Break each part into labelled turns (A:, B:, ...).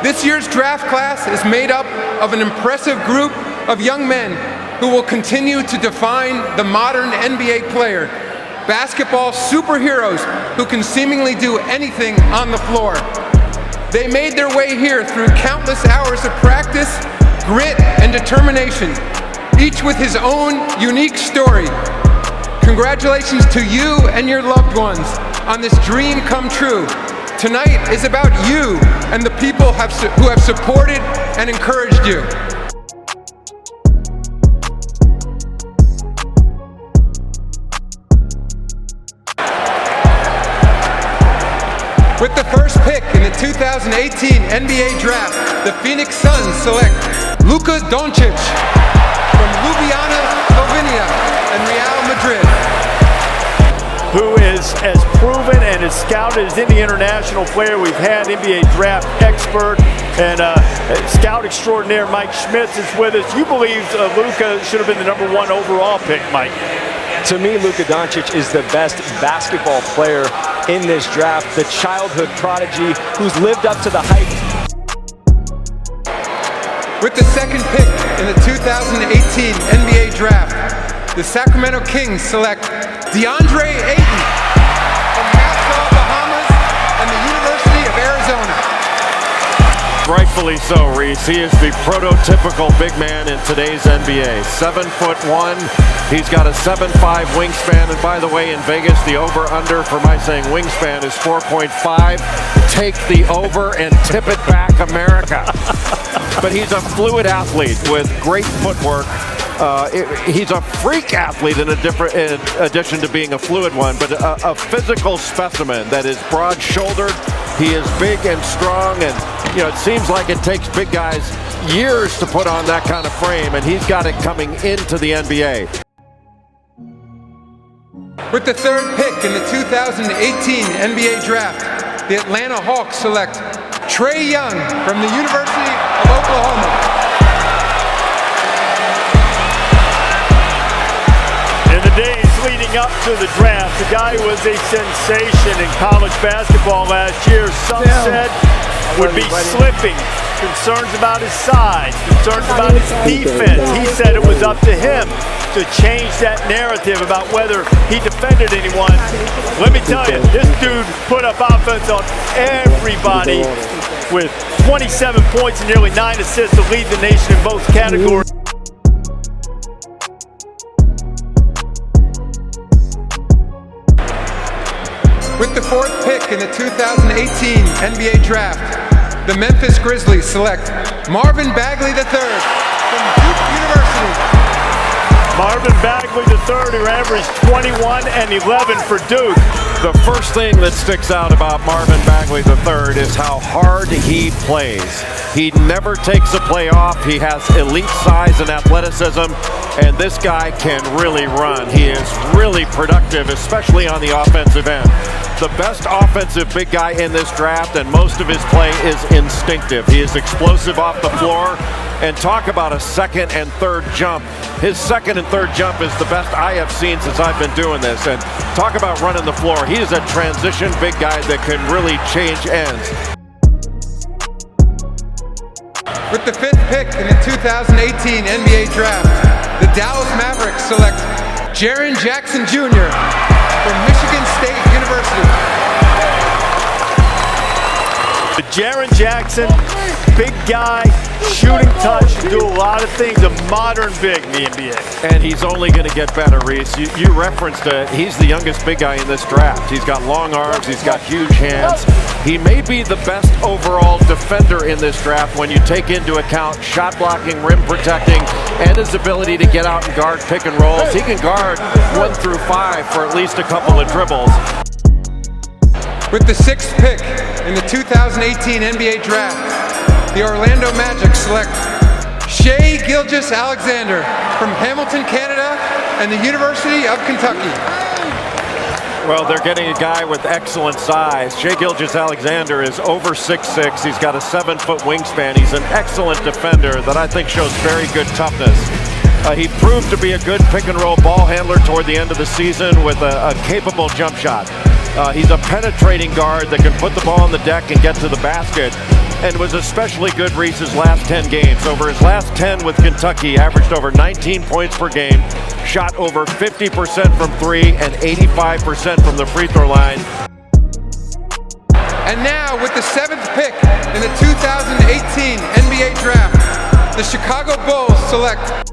A: This year's draft class is made up of an impressive group of young men who will continue to define the modern NBA player. Basketball superheroes who can seemingly do anything on the floor. They made their way here through countless hours of practice, grit, and determination, each with his own unique story. Congratulations to you and your loved ones on this dream come true. Tonight is about you and the people who have supported and encouraged you. With the first pick in the 2018 NBA Draft, the Phoenix Suns select Luka Doncic from Ljubljana, Slovenia, and Real Madrid.
B: Who is as proven and as scouted as any international player we've had, NBA draft expert and scout extraordinaire Mike Schmitz is with us. You believe Luka should have been the #1 overall pick, Mike?
C: To me, Luka Doncic is the best basketball player in this draft, the childhood prodigy who's lived up to the hype.
A: With the second pick in the 2018 NBA Draft, the Sacramento Kings select DeAndre Ayton from Nassau, Bahamas, and the University of Arizona.
D: Rightfully so, Reese. He is the prototypical big man in today's NBA. 7'1". He's got a 7'5" wingspan. And by the way, in Vegas, the over-under for my saying wingspan is 4.5. Take the over and tip it back, America. But he's a fluid athlete with great footwork. He's a freak athlete in addition to being a fluid one, but a physical specimen that is broad-shouldered. He is big and strong, and it seems like it takes big guys years to put on that kind of frame, and he's got it coming into the NBA.
A: With the third pick in the 2018 NBA Draft, the Atlanta Hawks select Trae Young from the University of Oklahoma.
B: In the days leading up to the draft, the guy who was a sensation in college basketball last year, some said would be slipping. Concerns about his size, concerns about his defense. He said it was up to him to change that narrative about whether he defended anyone. Let me tell you, this dude put up offense on everybody with 27 points and nearly 9 assists to lead the nation in both categories.
A: With the fourth pick in the 2018 NBA Draft, the Memphis Grizzlies select Marvin Bagley III from Duke University.
B: Marvin Bagley III, who averaged 21 and 11 for Duke.
D: The first thing that sticks out about Marvin Bagley III is how hard he plays. He never takes a play off. He has elite size and athleticism, and this guy can really run. He is really productive, especially on the offensive end. The best offensive big guy in this draft, and most of his play is instinctive. He is explosive off the floor, and talk about a second and third jump. His second and third jump is the best I have seen since I've been doing this. And talk about running the floor. He is a transition big guy that can really change ends.
A: With the fifth pick in the 2018 NBA Draft, the Dallas Mavericks select Jaren Jackson Jr. from Michigan State University.
B: Jaren Jackson, big guy, shooting touch, do a lot of things, a modern big in the NBA.
D: And he's only going to get better, Reese. You referenced it. He's the youngest big guy in this draft. He's got long arms. He's got huge hands. He may be the best overall defender in this draft when you take into account shot blocking, rim protecting, and his ability to get out and guard pick and rolls. He can guard 1 through 5 for at least a couple of dribbles.
A: With the sixth pick in the 2018 NBA Draft, the Orlando Magic select Shai Gilgeous-Alexander from Hamilton, Canada, and the University of Kentucky.
D: Well, they're getting a guy with excellent size. Shai Gilgeous-Alexander is over 6'6". He's got a 7-foot wingspan. He's an excellent defender that I think shows very good toughness. He proved to be a good pick-and-roll ball handler toward the end of the season with a capable jump shot. He's a penetrating guard that can put the ball on the deck and get to the basket. and was especially good Reese's last 10 games. Over his last 10 with Kentucky, averaged over 19 points per game, shot over 50% from three and 85% from the free throw line.
A: And now, with the 7th pick in the 2018 NBA Draft, the Chicago Bulls select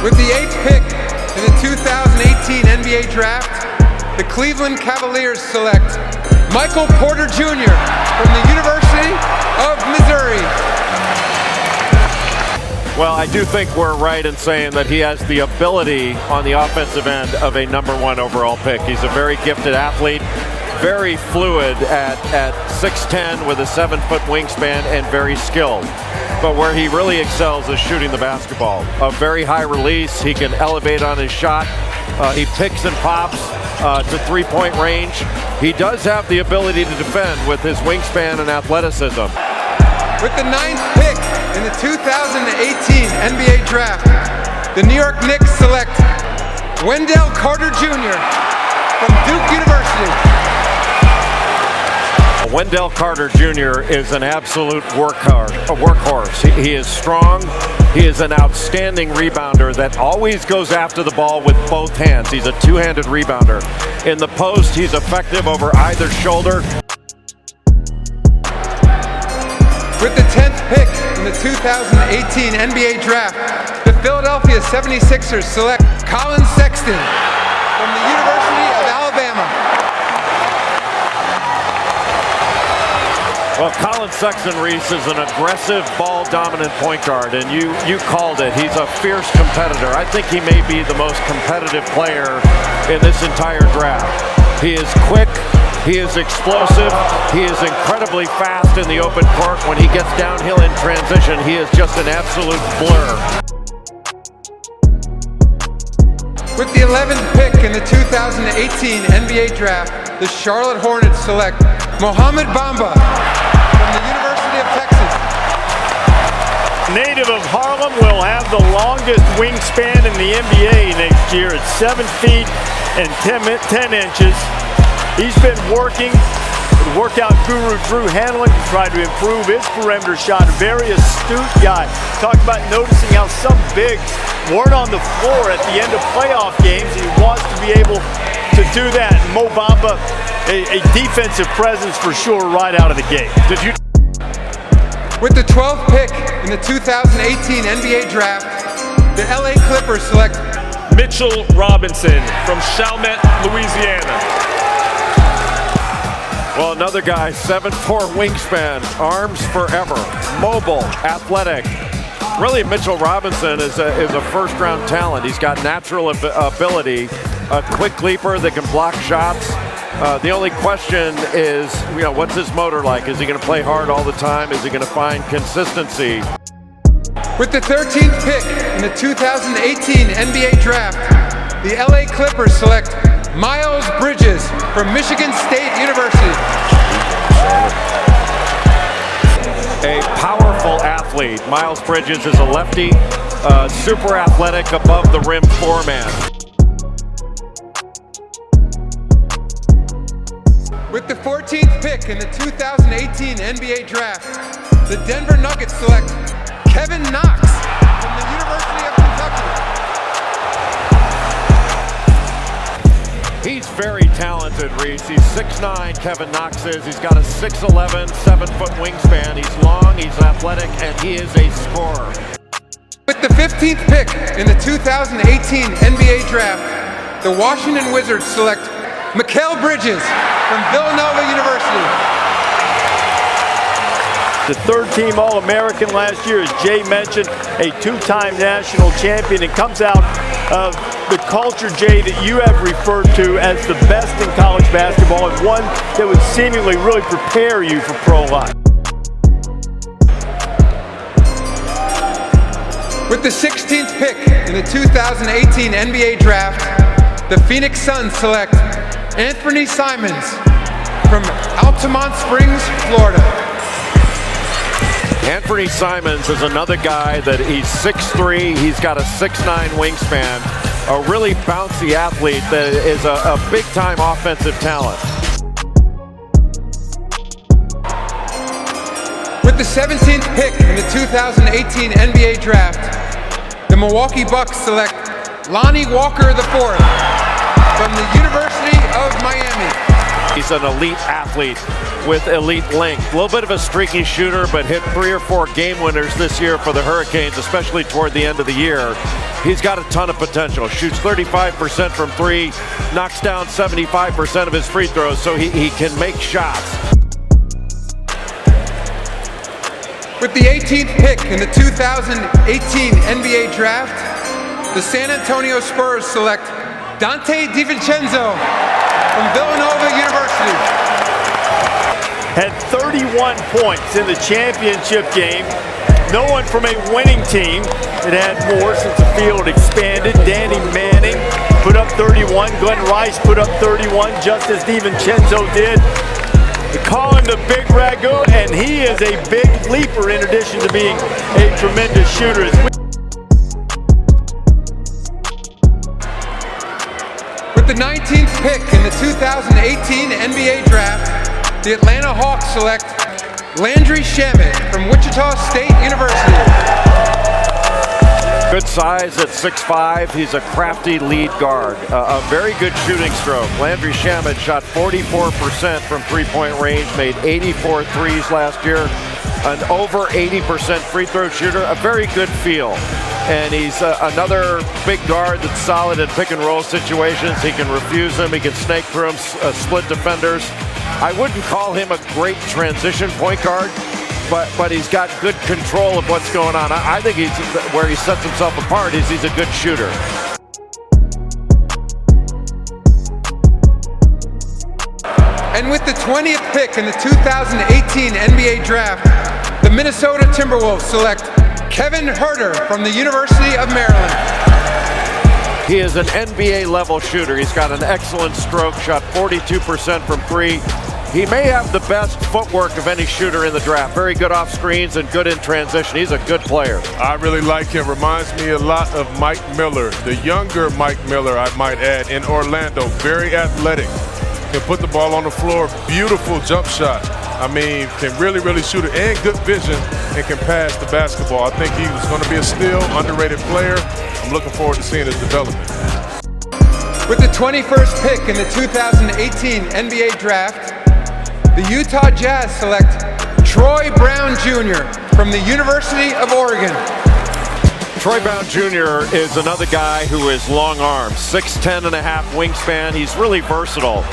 A: With the 8th pick in the 2018 NBA Draft, the Cleveland Cavaliers select Michael Porter Jr. from the University of Missouri.
D: Well, I do think we're right in saying that he has the ability on the offensive end of a #1 overall pick. He's a very gifted athlete, very fluid at 6'10" with a 7-foot wingspan, and very skilled. But where he really excels is shooting the basketball. A very high release, he can elevate on his shot. He picks and pops to three-point range. He does have the ability to defend with his wingspan and athleticism.
A: With the 9th pick in the 2018 NBA Draft, the New York Knicks select Wendell Carter Jr. from Duke University.
D: Wendell Carter Jr. is an absolute workhorse. He is strong. He is an outstanding rebounder that always goes after the ball with both hands. He's a two-handed rebounder. In the post, he's effective over either shoulder.
A: With the 10th pick in the 2018 NBA Draft, the Philadelphia 76ers select Colin Sexton from the University of Alabama.
D: Well, Colin Sexton, Reese, is an aggressive, ball-dominant point guard, and you called it. He's a fierce competitor. I think he may be the most competitive player in this entire draft. He is quick. He is explosive. He is incredibly fast in the open court. When he gets downhill in transition, he is just an absolute blur.
A: With the 11th pick in the 2018 NBA Draft, the Charlotte Hornets select Mohamed Bamba from the University of Texas.
B: Native of Harlem will have the longest wingspan in the NBA next year at 7 feet and 10 inches. He's been working with workout guru Drew Hanlon to try to improve his perimeter shot. A very astute guy. Talk about noticing how some bigs weren't on the floor at the end of playoff games. He wants to be able to do that. Mo Bamba, a defensive presence for sure right out of the gate.
A: With the 12th pick in the 2018 NBA Draft, the LA Clippers select
E: Mitchell Robinson from Chalmette, Louisiana.
D: Well, another guy, 7'4" wingspan, arms forever, mobile, athletic. Really, Mitchell Robinson is a first-round talent. He's got natural ability, a quick leaper that can block shots. The only question is, what's his motor like? Is he going to play hard all the time? Is he going to find consistency?
A: With the 13th pick in the 2018 NBA Draft, the LA Clippers select Miles Bridges from Michigan State University.
D: A powerful athlete. Miles Bridges is a lefty, super athletic, above the rim four-man.
A: With the 14th pick in the 2018 NBA Draft, the Denver Nuggets select Kevin Knox from the University of Kentucky.
D: He's very talented, Reese. He's 6'9", Kevin Knox is. He's got a 6'11", 7-foot wingspan. He's long, he's athletic, and he is a scorer.
A: With the 15th pick in the 2018 NBA Draft, the Washington Wizards select Mikal Bridges from Villanova University.
B: The third-team All-American last year, as Jay mentioned, a two-time national champion. It comes out of the culture, Jay, that you have referred to as the best in college basketball, and one that would seemingly really prepare you for pro life.
A: With the 16th pick in the 2018 NBA Draft, the Phoenix Suns select Anthony Simons from Altamont Springs, Florida.
D: Anthony Simons is another guy that he's 6'3", he's got a 6'9" wingspan, a really bouncy athlete that is a big-time offensive talent.
A: With the 17th pick in the 2018 NBA Draft, the Milwaukee Bucks select Lonnie Walker IV from the University of Miami.
D: He's an elite athlete with elite length. A little bit of a streaky shooter, but hit 3 or 4 game winners this year for the Hurricanes, especially toward the end of the year. He's got a ton of potential. Shoots 35% from 3, knocks down 75% of his free throws, so he can make shots.
A: With the 18th pick in the 2018 NBA Draft, the San Antonio Spurs select Dante DiVincenzo from Villanova University.
B: Had 31 points in the championship game. No one from a winning team that had more since the field expanded. Danny Manning put up 31. Glenn Rice put up 31, just as DiVincenzo did. They call him the Big Ragu, and he is a big leaper in addition to being a tremendous shooter.
A: With the 19th pick in the 2018 NBA Draft, the Atlanta Hawks select Landry Shamet from Wichita State University.
D: Good size at 6'5". He's a crafty lead guard. A very good shooting stroke. Landry Shamet shot 44% from three-point range, made 84 threes last year. An over 80% free throw shooter. A very good feel. And he's another big guard that's solid in pick and roll situations. He can refuse them. He can snake through them, split defenders. I wouldn't call him a great transition point guard, but he's got good control of what's going on. I think where he sets himself apart is he's a good shooter.
A: And with the 20th pick in the 2018 NBA Draft, the Minnesota Timberwolves select Kevin Huerter from the University of Maryland.
D: He is an NBA level shooter. He's got an excellent stroke, shot 42% from 3. He may have the best footwork of any shooter in the draft. Very good off screens and good in transition. He's a good player.
F: I really like him. Reminds me a lot of Mike Miller, the younger Mike Miller, I might add, in Orlando. Very athletic. Can put the ball on the floor. Beautiful jump shot. I mean, can really shoot it, and good vision, and can pass the basketball. I think he was going to be a still underrated player. I'm looking forward to seeing his development.
A: With the 21st pick in the 2018 NBA Draft, the Utah Jazz select Troy Brown Jr. from the University of Oregon.
D: Troy Brown Jr. is another guy who is long arms, 6'10" and a half wingspan. He's really versatile.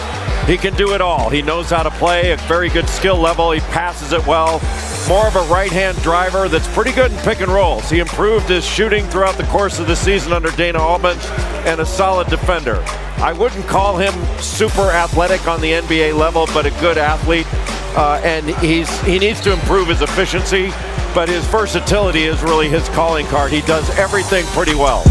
D: He can do it all. He knows how to play, a very good skill level. He passes it well. More of a right-hand driver that's pretty good in pick and rolls. He improved his shooting throughout the course of the season under Dana Altman, and a solid defender. I wouldn't call him super athletic on the NBA level, but a good athlete. And he needs to improve his efficiency, but his versatility is really his calling card. He does everything pretty well.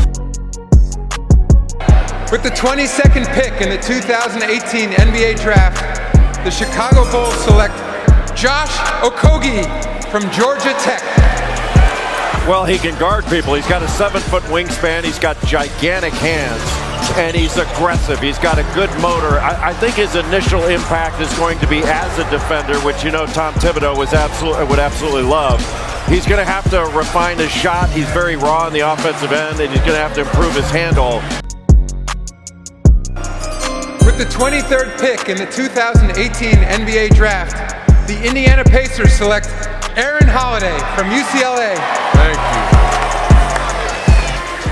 A: With the 22nd pick in the 2018 NBA Draft, the Chicago Bulls select Josh Okogie from Georgia Tech.
D: Well, he can guard people. He's got a 7-foot wingspan. He's got gigantic hands, and he's aggressive. He's got a good motor. I think his initial impact is going to be as a defender, which you know Tom Thibodeau would absolutely love. He's going to have to refine his shot. He's very raw on the offensive end, and he's going to have to improve his handle.
A: With the 23rd pick in the 2018 NBA Draft, the Indiana Pacers select Aaron Holiday from UCLA.
F: Thank you.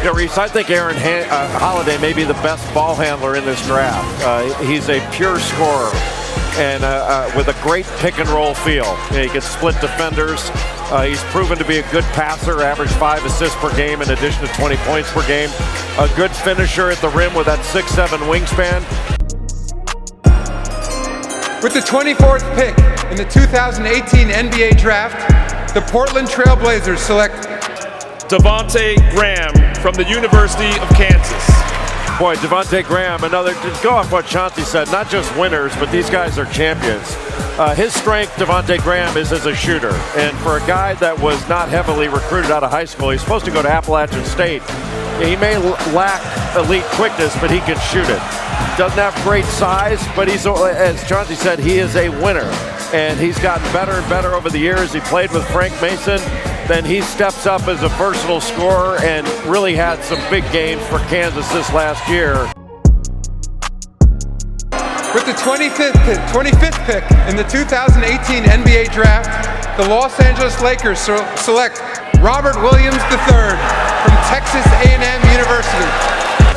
D: Yeah, Reese, I think Aaron Holiday may be the best ball handler in this draft. He's a pure scorer and with a great pick and roll feel. He can split defenders. He's proven to be a good passer, average 5 assists per game in addition to 20 points per game. A good finisher at the rim with that 6'7" wingspan.
A: With the 24th pick in the 2018 NBA Draft, the Portland Trail Blazers select
E: Devontae Graham from the University of Kansas.
D: Boy, Devontae Graham, another, to go off what Chauncey said, not just winners, but these guys are champions. His strength, Devontae Graham, is as a shooter. And for a guy that was not heavily recruited out of high school, he's supposed to go to Appalachian State. He may lack elite quickness, but he can shoot it. Doesn't have great size, but he's, as Chauncey said, he is a winner. And he's gotten better and better over the years. He played with Frank Mason. Then he steps up as a versatile scorer and really had some big games for Kansas this last year.
A: With the 25th pick in the 2018 NBA Draft, the Los Angeles Lakers select Robert Williams III from Texas A&M University.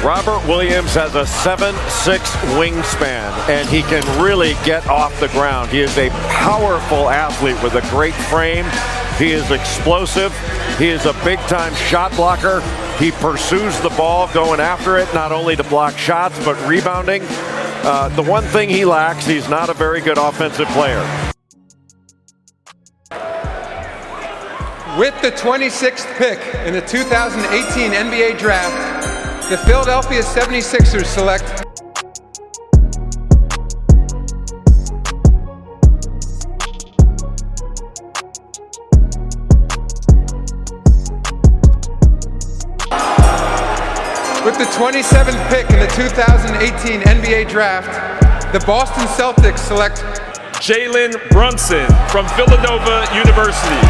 D: Robert Williams has a 7'6" wingspan, and he can really get off the ground. He is a powerful athlete with a great frame. He is explosive. He is a big-time shot blocker. He pursues the ball, going after it, not only to block shots, but rebounding. The one thing he lacks, he's not a very good offensive player.
A: With the 26th pick in the 2018 NBA Draft, the Philadelphia 76ers select With the 27th pick in the 2018 NBA Draft, the Boston Celtics select
E: Jalen Brunson from Villanova University.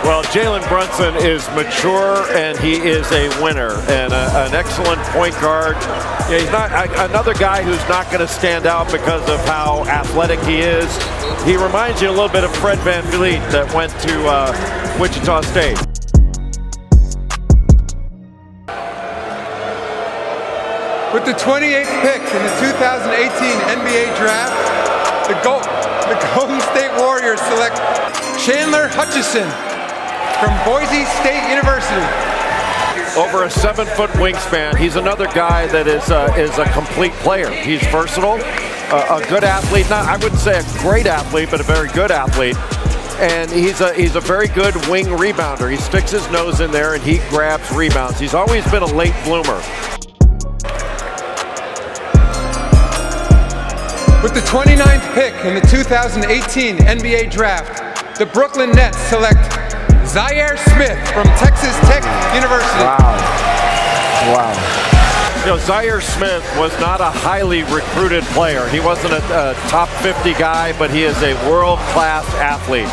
D: Well, Jalen Brunson is mature and he is a winner and an excellent point guard. Yeah, he's not another guy who's not going to stand out because of how athletic he is. He reminds you a little bit of Fred VanVleet that went to Wichita State.
A: With the 28th pick in the 2018 NBA Draft, the Golden State Warriors select Chandler Hutchison from Boise State University.
D: Over a 7-foot wingspan. He's another guy that is a complete player. He's versatile, a good athlete. Not, I wouldn't say a great athlete, but a very good athlete. And he's a very good wing rebounder. He sticks his nose in there and he grabs rebounds. He's always been a late bloomer.
A: With the 29th pick in the 2018 NBA Draft, the Brooklyn Nets select Zaire Smith from Texas Tech University.
D: Wow. You know, Zaire Smith was not a highly recruited player. He wasn't a top 50 guy, but he is a world-class athlete.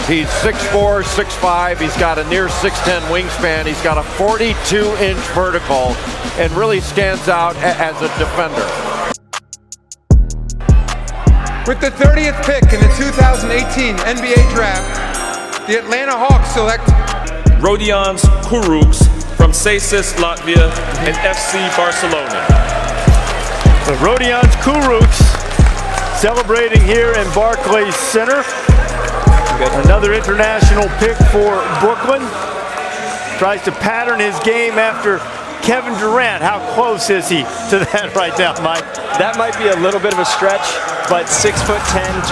D: He's 6'4", 6'5". He's got a near 6'10" wingspan. He's got a 42-inch vertical and really stands out as a defender.
A: With the 30th pick in the 2018 NBA Draft, the Atlanta Hawks select
E: Rodions Kurucs from CSKA Latvia and FC Barcelona.
B: So Rodions Kurucs celebrating here in Barclays Center. Another international pick for Brooklyn. Tries to pattern his game after Kevin Durant. How close is he to that right now, Mike?
C: That might be a little bit of a stretch, but 6'10",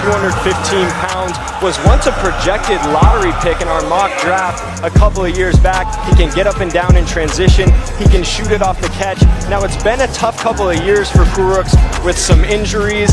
C: 215 pounds, was once a projected lottery pick in our mock draft a couple of years back. He can get up and down in transition. He can shoot it off the catch. Now, it's been a tough couple of years for Kurucs with some injuries.